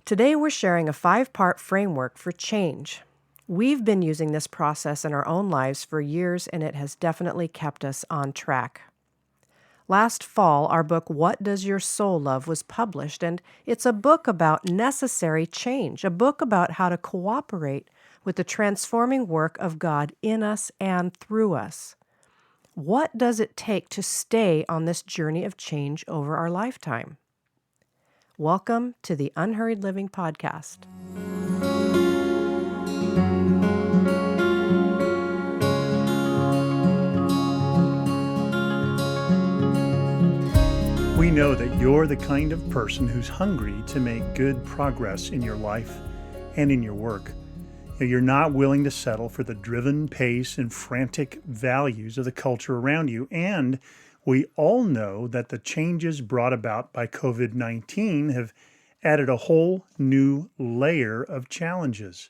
Today we're sharing a 5-part framework for change. We've been using this process in our own lives for years, and it has definitely kept us on track. Last fall, our book, What Does Your Soul Love, was published, and it's a book about necessary change, a book about how to cooperate with the transforming work of God in us and through us. What does it take to stay on this journey of change over our lifetime? Welcome to the Unhurried Living Podcast. We know that you're the kind of person who's hungry to make good progress in your life and in your work. You're not willing to settle for the driven pace and frantic values of the culture around you. And we all know that the changes brought about by COVID-19 have added a whole new layer of challenges.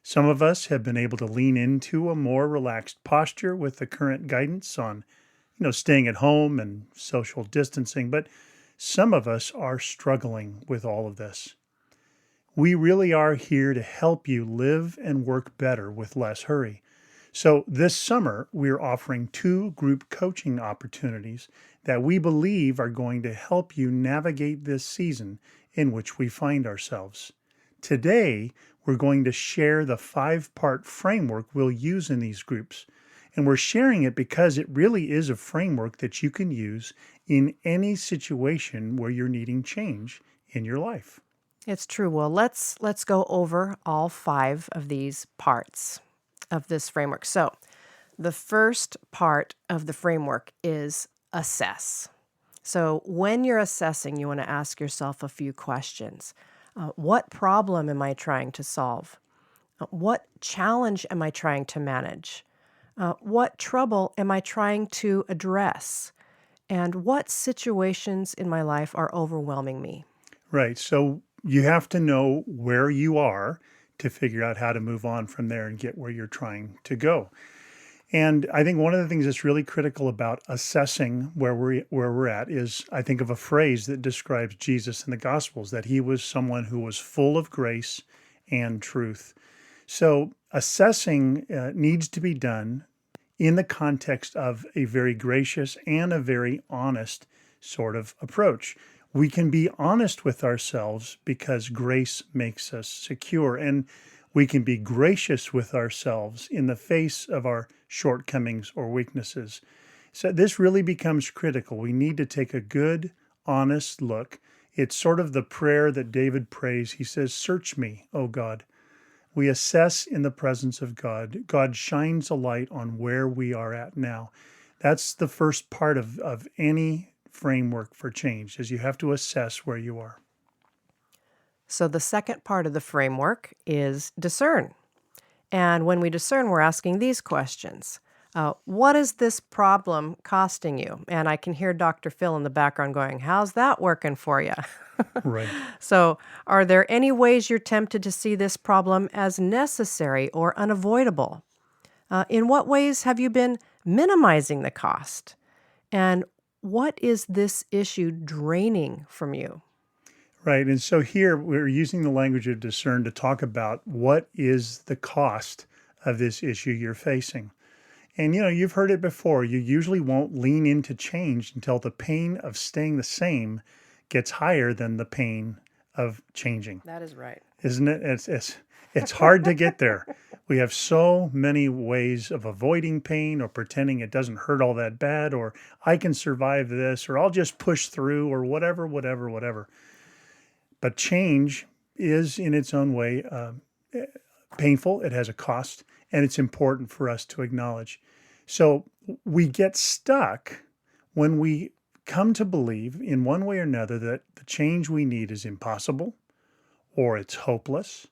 Some of us have been able to lean into a more relaxed posture with the current guidance on staying at home and social distancing, but some of us are struggling with all of this. We really are here to help you live and work better with less hurry. So this summer, we're offering 2 group coaching opportunities that we believe are going to help you navigate this season in which we find ourselves. Today, we're going to share the 5-part framework we'll use in these groups. And we're sharing it because it really is a framework that you can use in any situation where you're needing change in your life. It's true. Well, let's go over all 5 of these parts of this framework. So, the first part of the framework is assess. So, when you're assessing, you want to ask yourself a few questions. What problem am I trying to solve? What challenge am I trying to manage? What trouble am I trying to address? And what situations in my life are overwhelming me? Right. So you have to know where you are to figure out how to move on from there and get where you're trying to go. And I think one of the things that's really critical about assessing where we're at is, I think of a phrase that describes Jesus in the Gospels, that he was someone who was full of grace and truth. So assessing needs to be done in the context of a very gracious and a very honest sort of approach. We can be honest with ourselves because grace makes us secure, and we can be gracious with ourselves in the face of our shortcomings or weaknesses. So this really becomes critical. We need to take a good, honest look. It's sort of the prayer that David prays. He says, "Search me, O God." We assess in the presence of God. God shines a light on where we are at now. That's the first part of any framework for change, is you have to assess where you are. So, the second part of the framework is discern. And when we discern, we're asking these questions. What is this problem costing you? And I can hear Dr. Phil in the background going, how's that working for you? Right. So, are there any ways you're tempted to see this problem as necessary or unavoidable? In what ways have you been minimizing the cost? And what is this issue draining from you? Right. And so here we're using the language of discern to talk about what is the cost of this issue you're facing. And you've heard it before. You usually won't lean into change until the pain of staying the same gets higher than the pain of changing. That is right. Isn't it? It's hard to get there. We have so many ways of avoiding pain or pretending it doesn't hurt all that bad, or I can survive this, or I'll just push through, or whatever. But change is in its own way painful. It has a cost, and it's important for us to acknowledge. So we get stuck when we come to believe in one way or another that the change we need is impossible, or it's hopeless,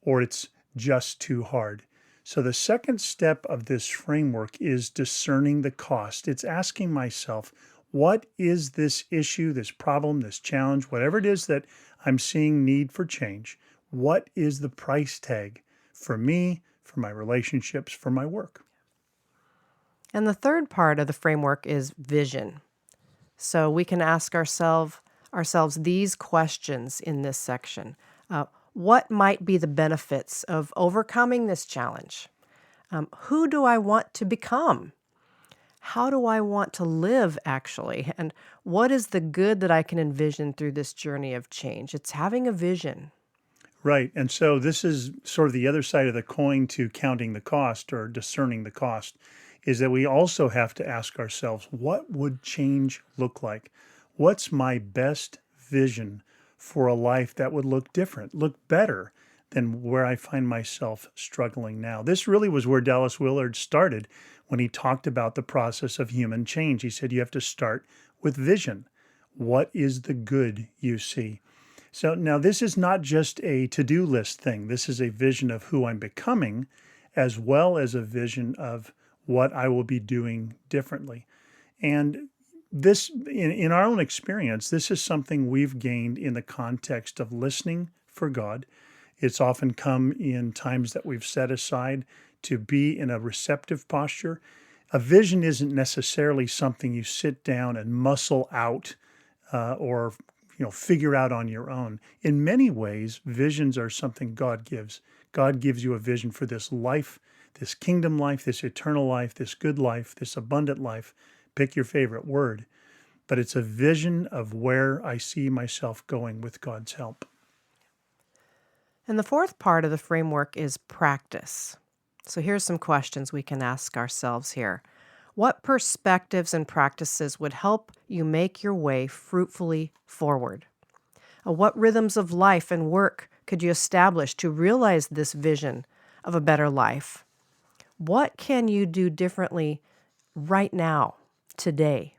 or it's just too hard. So the second step of this framework is discerning the cost. It's asking myself, what is this issue, this problem, this challenge, whatever it is that I'm seeing need for change? What is the price tag for me, for my relationships, for my work? And the third part of the framework is vision. So we can ask ourselves these questions in this section. What might be the benefits of overcoming this challenge? Who do I want to become? How do I want to live, actually? And what is the good that I can envision through this journey of change? It's having a vision. Right. And so this is sort of the other side of the coin to counting the cost or discerning the cost, is that we also have to ask ourselves, what would change look like? What's my best vision for a life that would look different, look better than where I find myself struggling now? This really was where Dallas Willard started when he talked about the process of human change. He said you have to start with vision. What is the good you see? So now this is not just a to-do list thing. This is a vision of who I'm becoming, as well as a vision of what I will be doing differently. And this, in our own experience, this is something we've gained in the context of listening for God. It's often come in times that we've set aside to be in a receptive posture. A vision isn't necessarily something you sit down and muscle out or figure out on your own. In many ways, visions are something God gives. God gives you a vision for this life, this kingdom life, this eternal life, this good life, this abundant life. Pick your favorite word. But it's a vision of where I see myself going with God's help. And the fourth part of the framework is practice. So here's some questions we can ask ourselves here. What perspectives and practices would help you make your way fruitfully forward? What rhythms of life and work could you establish to realize this vision of a better life? What can you do differently right now, today?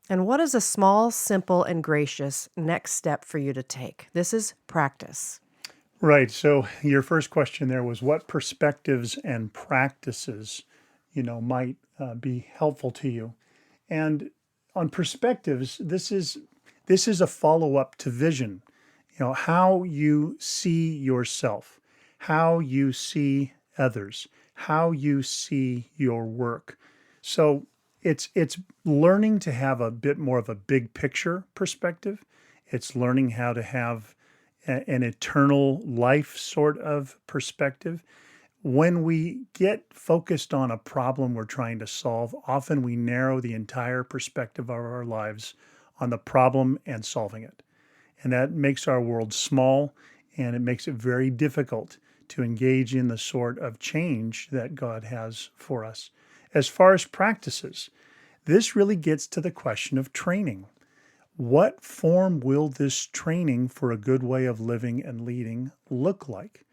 And what is a small, simple, and gracious next step for you to take? This is practice. Right. So your first question there was what perspectives and practices, might be helpful to you. And on perspectives, this is a follow-up to vision. How you see yourself, how you see others, how you see your work. So it's learning to have a bit more of a big picture perspective. It's learning how to have an eternal life sort of perspective. When we get focused on a problem we're trying to solve, often we narrow the entire perspective of our lives on the problem and solving it. And that makes our world small, and it makes it very difficult to engage in the sort of change that God has for us. As far as practices, this really gets to the question of training. What form will this training for a good way of living and leading look like?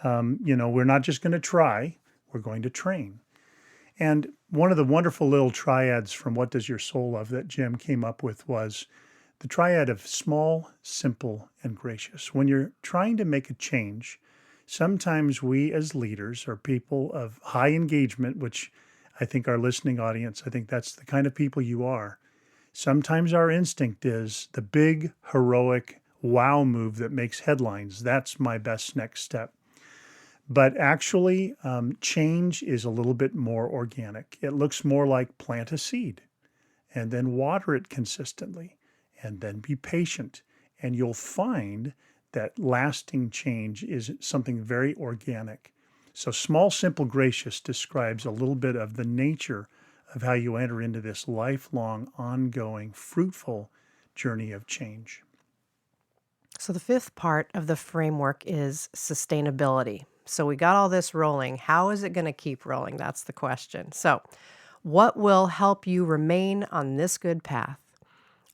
We're not just going to try, we're going to train. And one of the wonderful little triads from What Does Your Soul Love that Jim came up with was the triad of small, simple, and gracious. When you're trying to make a change, sometimes we as leaders or people of high engagement, which I think our listening audience, I think that's the kind of people you are. Sometimes our instinct is the big, heroic, wow move that makes headlines. That's my best next step. But actually, change is a little bit more organic. It looks more like plant a seed and then water it consistently and then be patient. And you'll find that lasting change is something very organic. So small, simple, gracious describes a little bit of the nature of how you enter into this lifelong, ongoing, fruitful journey of change. So the fifth part of the framework is sustainability. So we got all this rolling. How is it going to keep rolling? That's the question. So what will help you remain on this good path?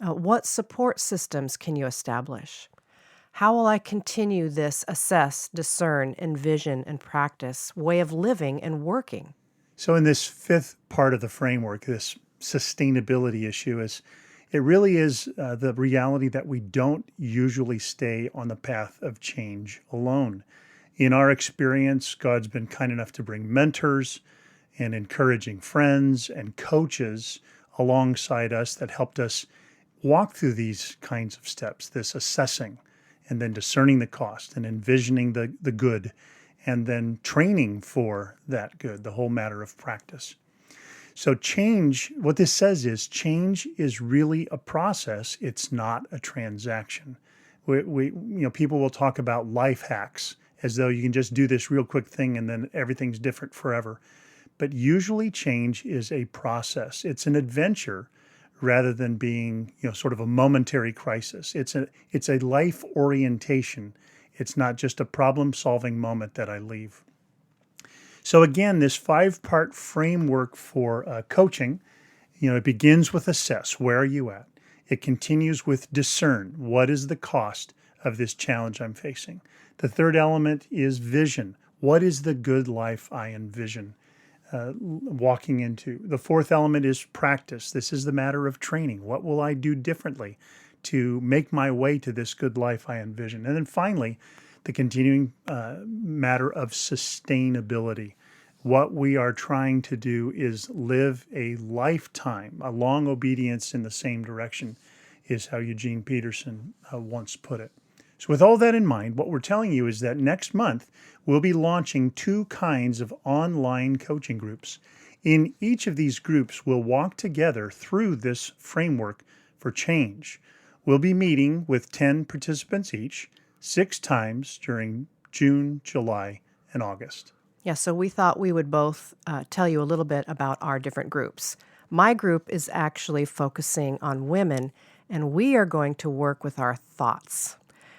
What support systems can you establish? How will I continue this assess, discern, envision, and practice way of living and working? So in this fifth part of the framework, this sustainability issue it really is the reality that we don't usually stay on the path of change alone. In our experience, God's been kind enough to bring mentors and encouraging friends and coaches alongside us that helped us walk through these kinds of steps, this assessing and then discerning the cost and envisioning the good and then training for that good, the whole matter of practice. So change, what this says is change is really a process. It's not a transaction. People will talk about life hacks as though you can just do this real quick thing and then everything's different forever. But usually change is a process. It's an adventure rather than being, sort of a momentary crisis. It's a life orientation. It's not just a problem-solving moment that I leave. So again, this 5-part framework for coaching, it begins with assess. Where are you at? It continues with discern. What is the cost of this challenge I'm facing? The third element is vision. What is the good life I envision walking into? The fourth element is practice. This is the matter of training. What will I do differently to make my way to this good life I envision? And then finally, the continuing matter of sustainability. What we are trying to do is live a lifetime. A long obedience in the same direction is how Eugene Peterson once put it. So with all that in mind, what we're telling you is that next month, we'll be launching 2 kinds of online coaching groups. In each of these groups, we'll walk together through this framework for change. We'll be meeting with 10 participants each, 6 times during June, July, and August. Yeah, so we thought we would both tell you a little bit about our different groups. My group is actually focusing on women, and we are going to work with our thoughts.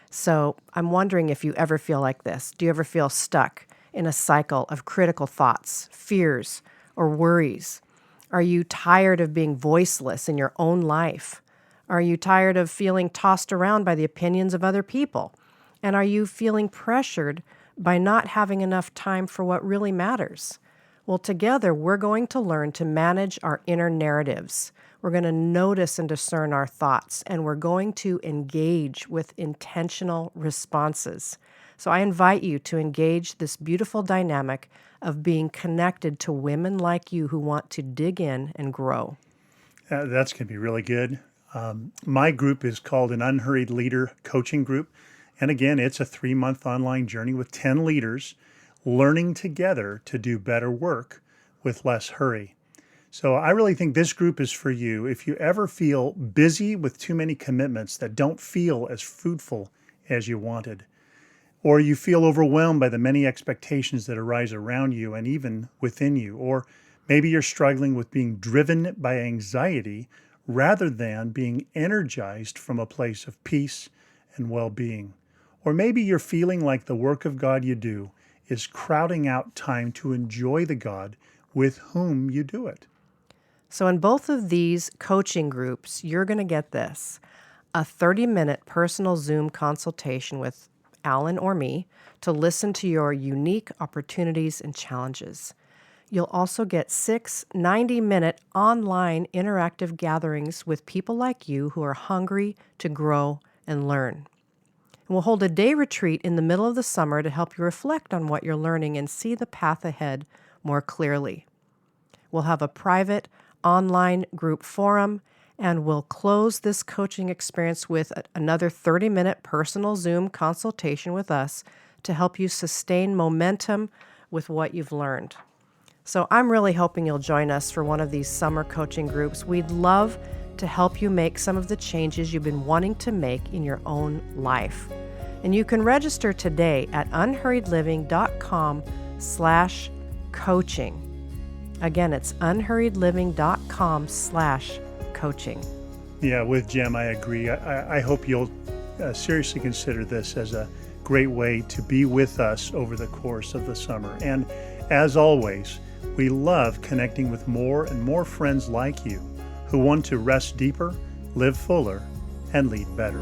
So I'm wondering if you ever feel like this. Do you ever feel stuck in a cycle of critical thoughts, fears, or worries? Are you tired of being voiceless in your own life? Are you tired of feeling tossed around by the opinions of other people? And are you feeling pressured by not having enough time for what really matters? Well, together we're going to learn to manage our inner narratives. We're going to notice and discern our thoughts, and we're going to engage with intentional responses. So I invite you to engage this beautiful dynamic of being connected to women like you who want to dig in and grow. That's going to be really good. My group is called an Unhurried Leader Coaching Group. And again, it's a 3-month online journey with 10 leaders learning together to do better work with less hurry. So I really think this group is for you if you ever feel busy with too many commitments that don't feel as fruitful as you wanted, or you feel overwhelmed by the many expectations that arise around you and even within you, or maybe you're struggling with being driven by anxiety rather than being energized from a place of peace and well-being. Or maybe you're feeling like the work of God you do is crowding out time to enjoy the God with whom you do it. So in both of these coaching groups, you're going to get this, a 30-minute personal Zoom consultation with Alan or me to listen to your unique opportunities and challenges. You'll also get 6 90-minute online interactive gatherings with people like you who are hungry to grow and learn. And we'll hold a day retreat in the middle of the summer to help you reflect on what you're learning and see the path ahead more clearly. We'll have a private online group forum, and we'll close this coaching experience with another 30-minute personal Zoom consultation with us to help you sustain momentum with what you've learned. So I'm really hoping you'll join us for one of these summer coaching groups. We'd love to help you make some of the changes you've been wanting to make in your own life. And you can register today at unhurriedliving.com/coaching. Again, it's unhurriedliving.com/coaching. Yeah, with Jem, I agree. I hope you'll seriously consider this as a great way to be with us over the course of the summer. And as always, we love connecting with more and more friends like you who want to rest deeper, live fuller, and lead better.